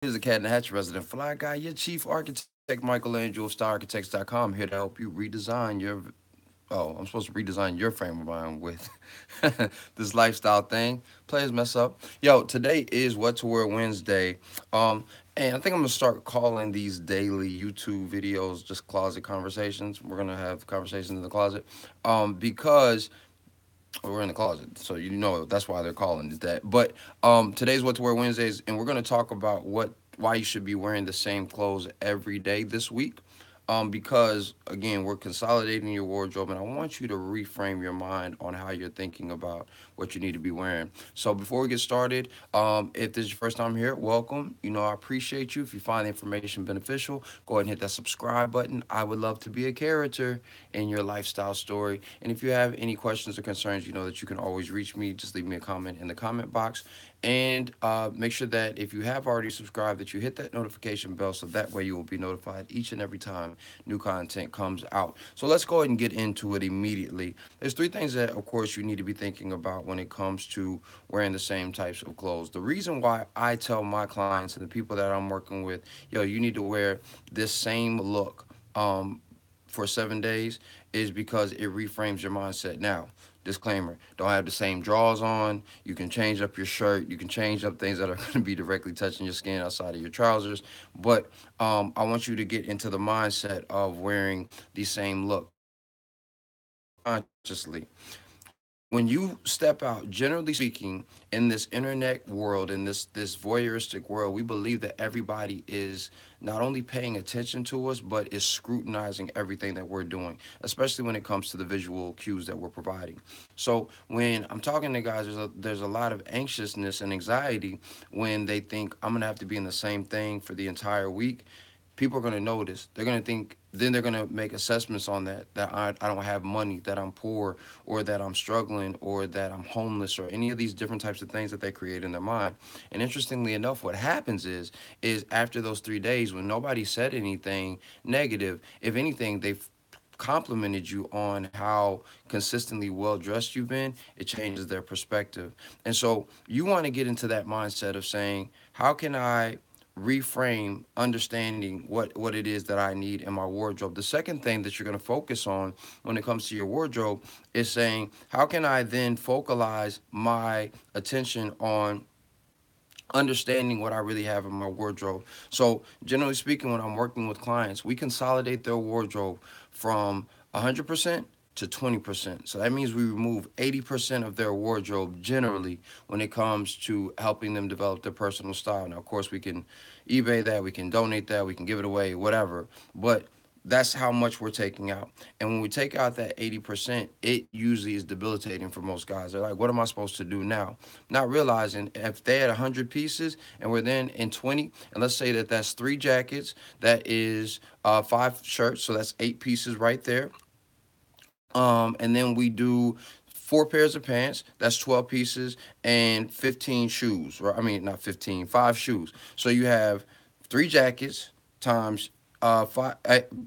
Here's the Cat in the Hatch resident fly guy, your chief architect, Michelangelo of StarArchitects.com, here to help you redesign your. Oh, I'm supposed to redesign your frame of mind with this lifestyle thing. Players mess up. Yo, today is What to Wear Wednesday. Um, and I think I'm gonna start calling these daily YouTube videos just closet conversations. We're gonna have conversations in the closet. Because we're in the closet, so you know that's why they're calling it that. But today's What to Wear Wednesdays, and we're gonna talk about why you should be wearing the same clothes every day this week. Because again, we're consolidating your wardrobe, and I want you to reframe your mind on how you're thinking about what you need to be wearing. So before we get started, if this is your first time here, welcome. You know, I appreciate you. If you find the information beneficial, go ahead and hit that subscribe button. I would love to be a character in your lifestyle story. And if you have any questions or concerns, you know that you can always reach me. Just leave me a comment in the comment box. And make sure that if you have already subscribed, that you hit that notification bell so that way you will be notified each and every time new content comes out. So let's go ahead and get into it immediately. There's three things that, of course, you need to be thinking about when it comes to wearing the same types of clothes. The reason why I tell my clients and the people that I'm working with, yo, you need to wear this same look. For 7 days is because it reframes your mindset. Now, disclaimer, don't have the same drawers on. You can change up your shirt. You can change up things that are going to be directly touching your skin outside of your trousers. But I want you to get into the mindset of wearing the same look consciously. When you step out, generally speaking, in this internet world, in this voyeuristic world, we believe that everybody is not only paying attention to us, but is scrutinizing everything that we're doing, especially when it comes to the visual cues that we're providing. So when I'm talking to guys, there's a lot of anxiousness and anxiety when they think I'm gonna have to be in the same thing for the entire week. People are going to notice. They're going to think, then they're going to make assessments on that I don't have money, that I'm poor, or that I'm struggling, or that I'm homeless, or any of these different types of things that they create in their mind. And interestingly enough, what happens is after those 3 days, when nobody said anything negative, if anything, they've complimented you on how consistently well dressed you've been, it changes their perspective. And so you want to get into that mindset of saying, how can I reframe understanding what it is that I need in my wardrobe? The second thing that you're going to focus on when it comes to your wardrobe is saying, how can I then focalize my attention on understanding what I really have in my wardrobe? So, generally speaking, when I'm working with clients, we consolidate their wardrobe from 100% to 20%. So that means we remove 80% of their wardrobe generally when it comes to helping them develop their personal style. Now, of course, we can eBay that, we can donate that, we can give it away, whatever. But that's how much we're taking out. And when we take out that 80%, it usually is debilitating for most guys. They're like, what am I supposed to do now? Not realizing if they had 100 pieces and we're then in 20, and let's say that that's 3 jackets, that is 5 shirts, so that's 8 pieces right there. And then we do 4 pairs of pants, that's 12 pieces, and 15 shoes. Right? I mean, not 15, 5 shoes. So you have 3 jackets times five.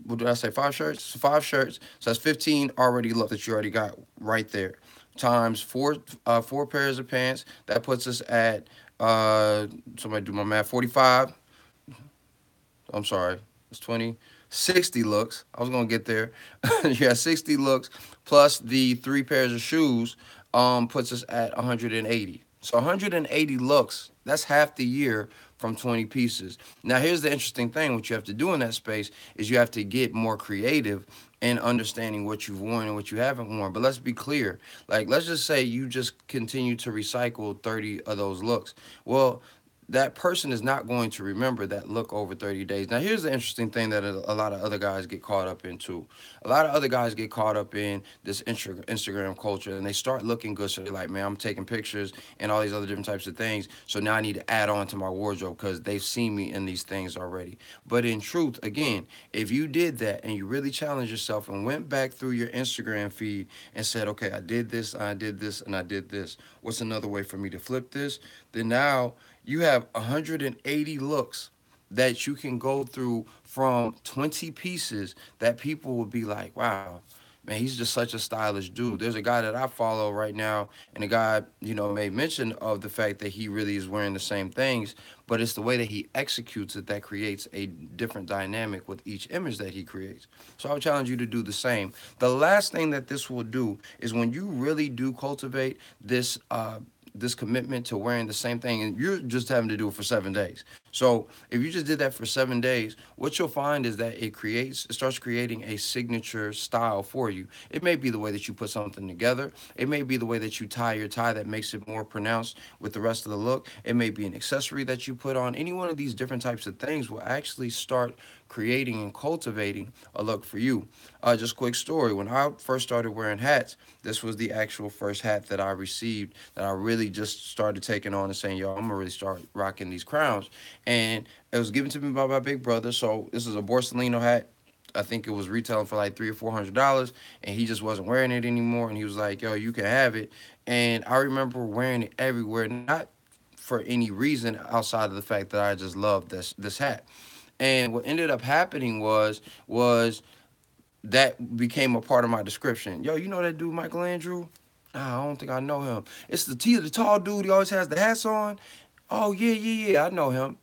What did I say? 5 shirts. So 5 shirts. So that's 15 already look that you already got right there. Times 4 pairs of pants. That puts us at somebody do my math. 45. I'm sorry, it's 20, 60 looks. I was going to get there. You got 60 looks plus the 3 pairs of shoes puts us at 180. So 180 looks, that's half the year from 20 pieces. Now, here's the interesting thing. What you have to do in that space is you have to get more creative in understanding what you've worn and what you haven't worn. But let's be clear. Like, let's just say you just continue to recycle 30 of those looks. Well, that person is not going to remember that look over 30 days. Now, here's the interesting thing that a lot of other guys get caught up in too. A lot of other guys get caught up in this Instagram culture and they start looking good. So they're like, man, I'm taking pictures and all these other different types of things. So now I need to add on to my wardrobe because they've seen me in these things already. But in truth, again, if you did that and you really challenged yourself and went back through your Instagram feed and said, okay, I did this, I did this, and I did this. What's another way for me to flip this? Then now you have 180 looks that you can go through from 20 pieces that people will be like, wow, man, he's just such a stylish dude. There's a guy that I follow right now, and the guy, made mention of the fact that he really is wearing the same things, but it's the way that he executes it that creates a different dynamic with each image that he creates. So I would challenge you to do the same. The last thing that this will do is when you really do cultivate this commitment to wearing the same thing, and you're just having to do it for 7 days. So if you just did that for 7 days, what you'll find is that it starts creating a signature style for you. It may be the way that you put something together. It may be the way that you tie your tie that makes it more pronounced with the rest of the look. It may be an accessory that you put on. Any one of these different types of things will actually start creating and cultivating a look for you. Just quick story. When I first started wearing hats, this was the actual first hat that I received that I really just started taking on and saying, yo, I'm gonna really start rocking these crowns. And it was given to me by my big brother. So this is a Borsalino hat. I think it was retailing for like $300 or $400, and he just wasn't wearing it anymore. And he was like, "Yo, you can have it." And I remember wearing it everywhere, not for any reason outside of the fact that I just loved this hat. And what ended up happening was that became a part of my description. Yo, you know that dude Michael Andrew? Nah, I don't think I know him. It's the tall dude. He always has the hats on. Oh yeah, yeah, yeah. I know him.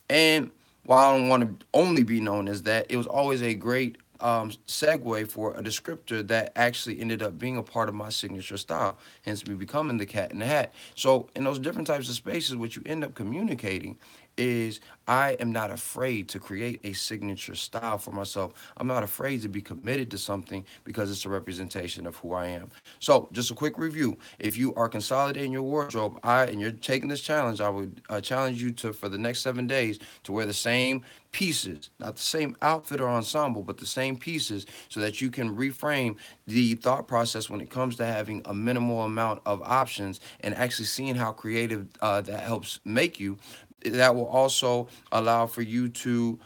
And while I don't want to only be known as that, it was always a great segue for a descriptor that actually ended up being a part of my signature style, hence me becoming the cat in the hat. So in those different types of spaces, what you end up communicating is I am not afraid to create a signature style for myself. I'm not afraid to be committed to something because it's a representation of who I am. So, just a quick review. If you are consolidating your wardrobe, and you're taking this challenge, I would challenge you to, for the next 7 days, to wear the same pieces, not the same outfit or ensemble, but the same pieces, so that you can reframe the thought process when it comes to having a minimal amount of options and actually seeing how creative that helps make you. That will also allow for you to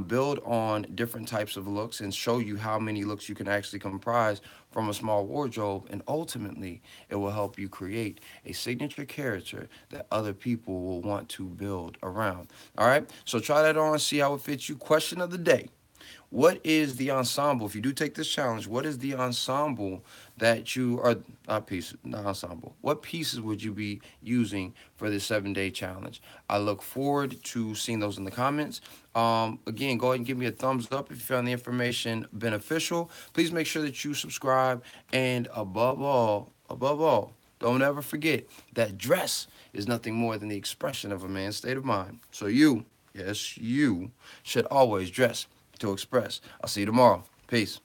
build on different types of looks and show you how many looks you can actually comprise from a small wardrobe. And ultimately, it will help you create a signature character that other people will want to build around. All right, so try that on, see how it fits you. Question of the day: what is the ensemble? If you do take this challenge, what is the ensemble that you are piece, not ensemble? What pieces would you be using for this 7 day challenge? I look forward to seeing those in the comments. Again, go ahead and give me a thumbs up if you found the information beneficial. Please make sure that you subscribe, and above all, don't ever forget that dress is nothing more than the expression of a man's state of mind. So you, yes, you should always dress to express. I'll see you tomorrow. Peace.